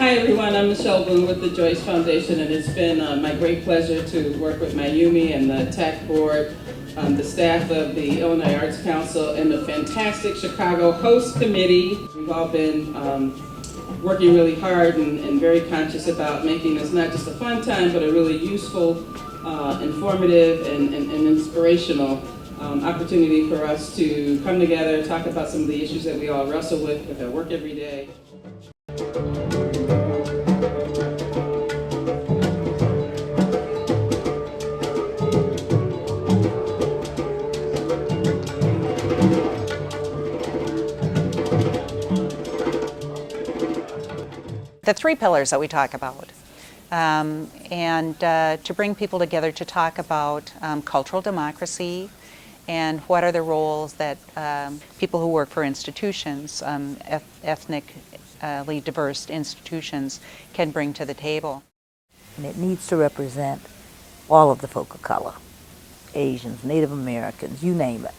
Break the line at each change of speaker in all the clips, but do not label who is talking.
Hi everyone, I'm Michelle Boone with the Joyce Foundation, and it's been my great pleasure to work with Mayumi and the TAC board, the staff of the Illinois Arts Council, and the fantastic Chicago Host Committee. We've all been working really hard and very conscious about making this not just a fun time, but a really useful, informative, and inspirational opportunity for us to come together, talk about some of the issues that we all wrestle with our work every day.
The three pillars that we talk about, to bring people together to talk about cultural democracy and what are the roles that people who work for institutions, ethnically diverse institutions, can bring to the table.
And it needs to represent all of the folk of color, Asians, Native Americans, you name it.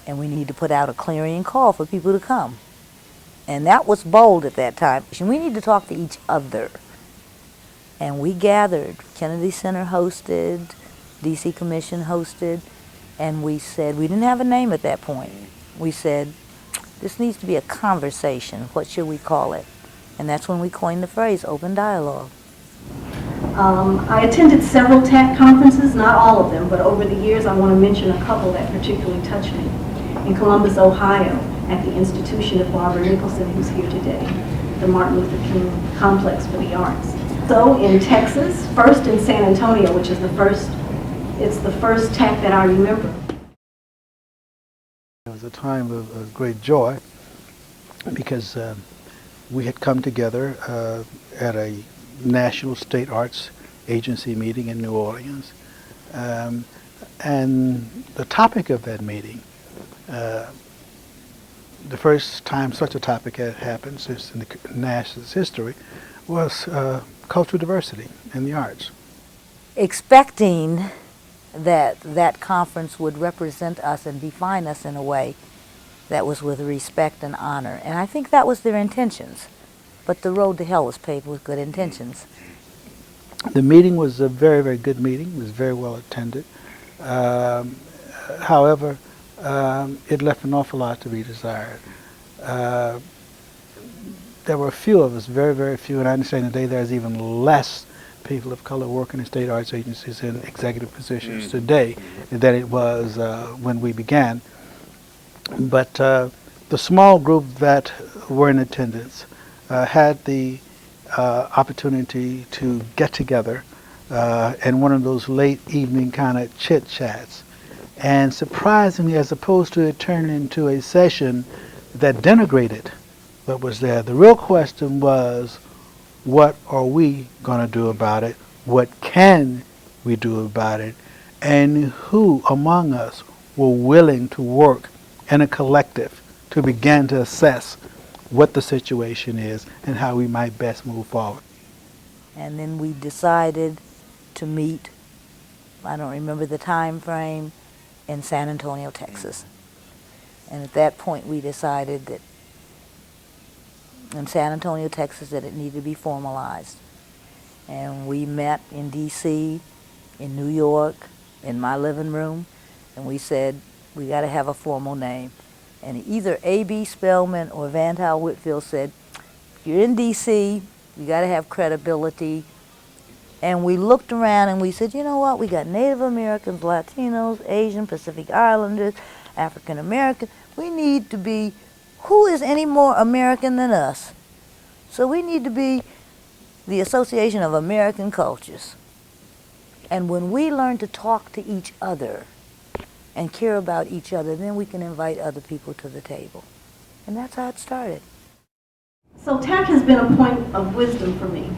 And we need to put out a clarion call for people to come. And that was bold at that time. We need to talk to each other. And we gathered. Kennedy Center hosted, DC Commission hosted, and we said, we didn't have a name at that point. We said, this needs to be a conversation. What should we call it? And that's when we coined the phrase, open dialogue.
I attended several TAC conferences, not all of them, but over the years I want to mention a couple that particularly touched me. In Columbus, Ohio, at the institution of Barbara Nicholson, who's here today, the Martin Luther King Complex for the Arts. So in Texas, first in San Antonio, which is it's the first TAC that I remember.
It was a time of great joy because we had come together at a National State Arts Agency meeting in New Orleans. And the topic of that meeting, the first time such a topic had happened since in the nation's history, was cultural diversity in the arts.
Expecting that that conference would represent us and define us in a way that was with respect and honor. And I think that was their intentions. But the road to hell was paved with good intentions.
The meeting was a very, very good meeting. It was very well attended. However, it left an awful lot to be desired. There were a few of us, very, very few, and I understand today there's even less people of color working in state arts agencies in executive positions today than it was when we began. But the small group that were in attendance had the opportunity to get together in one of those late evening kind of chit-chats. And surprisingly, as opposed to it turning into a session that denigrated what was there, the real question was, what are we going to do about it? What can we do about it? And who among us were willing to work in a collective to begin to assess what the situation is and how we might best move forward.
And then we decided to meet, I don't remember the time frame, in San Antonio, Texas. And at that point we decided that in San Antonio, Texas, that it needed to be formalized. And we met in DC, in New York, in my living room, and we said, we got to have a formal name. And either A.B. Spellman or Van Hal Whitfield said, you're in DC, you got to have credibility. And we looked around and we said, you know what, we got Native Americans, Latinos, Asian, Pacific Islanders, African American. We need to be, who is any more American than us? So we need to be the Association of American Cultures. And when we learn to talk to each other and care about each other, then we can invite other people to the table. And that's how it started.
So TAC has been a point of wisdom for me.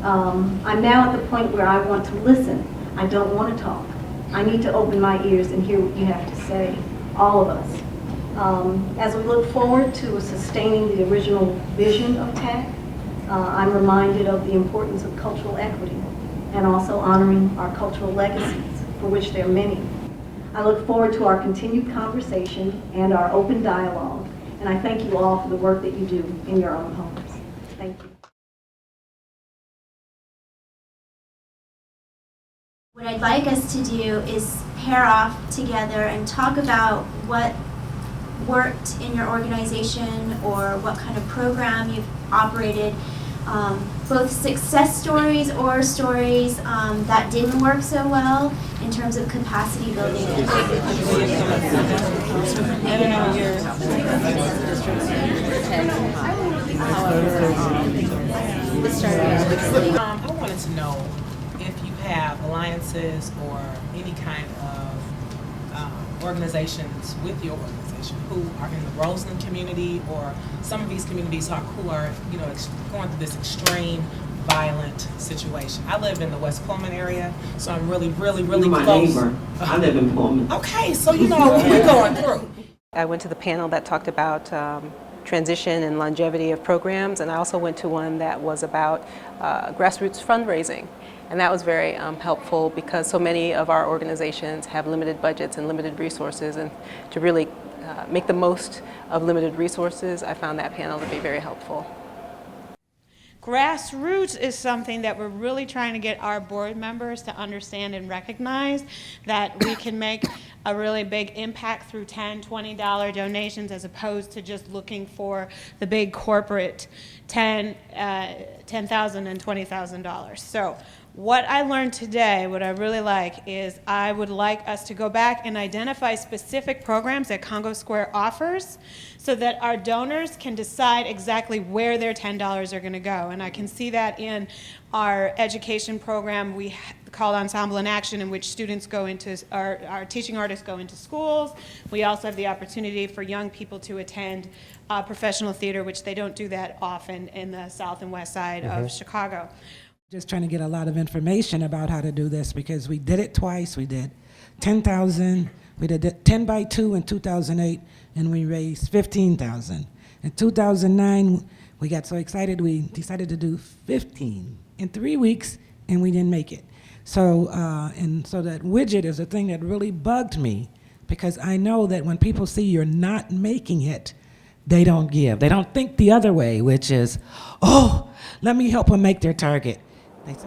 I'm now at the point where I want to listen. I don't want to talk. I need to open my ears and hear what you have to say, all of us. As we look forward to sustaining the original vision of TAC, I'm reminded of the importance of cultural equity and also honoring our cultural legacies, for which there are many. I look forward to our continued conversation and our open dialogue, and I thank you all for the work that you do in your own homes. Thank you.
What I'd like us to do is pair off together and talk about what worked in your organization or what kind of program you've operated, both success stories or stories that didn't work so well in terms of capacity building.
I wanted to know if you have alliances or any kind of organizations with your organization who are in the Roseland community or some of these communities who are going through this extreme violent situation. I live in the West Pullman area, so I'm really close.
You're my neighbor. I live in Pullman.
Okay, so you know what we're going through.
I went to the panel that talked about transition and longevity of programs, and I also went to one that was about grassroots fundraising. And that was very helpful because so many of our organizations have limited budgets and limited resources, and to really make the most of limited resources, I found that panel to be very helpful.
Grassroots is something that we're really trying to get our board members to understand and recognize, that we can make a really big impact through $10, $20 donations as opposed to just looking for the big corporate $10,000 and $20,000. So what I learned today, what I really like, is I would like us to go back and identify specific programs that Congo Square offers so that our donors can decide exactly where their $10 are going to go. And I can see that in our education program we called Ensemble in Action, in which students go into, our teaching artists go into schools. We also have the opportunity for young people to attend professional theater, which they don't do that often in the south and west side of Chicago.
Just trying to get a lot of information about how to do this, because we did it twice. We did 10,000, we did 10 by 2 in 2008, and we raised 15,000. In 2009, we got so excited we decided to do 15 in 3 weeks, and we didn't make it. So, and so that widget is a thing that really bugged me, because I know that when people see you're not making it, they don't give. They don't think the other way, which is, oh, let me help them make their target.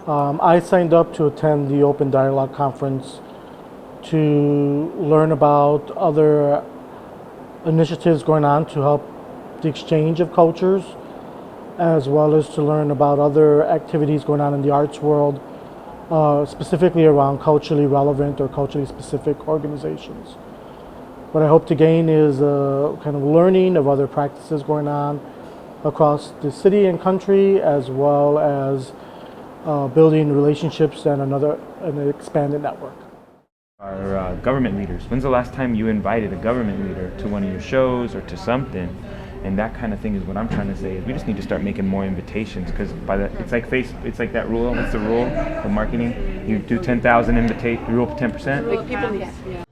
I signed up to attend the Open Dialogue Conference to learn about other initiatives going on to help the exchange of cultures, as well as to learn about other activities going on in the arts world, specifically around culturally relevant or culturally specific organizations. What I hope to gain is a kind of learning of other practices going on across the city and country, as well as building relationships and an expanded network.
Our government leaders, when's the last time you invited a government leader to one of your shows or to something? And that kind of thing is what I'm trying to say, is we just need to start making more invitations, because it's like that rule. What's the rule of marketing? You do 10,000 invitations, rule 10%.
Like people need, yeah.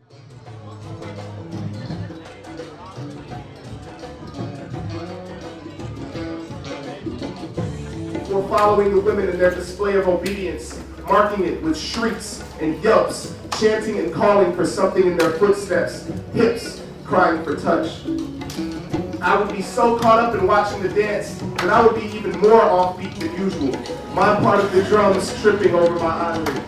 We're following the women in their display of obedience, marking it with shrieks and yelps, chanting and calling for something in their footsteps, hips crying for touch. I would be so caught up in watching the dance that I would be even more offbeat than usual, my part of the drums tripping over my eyelid.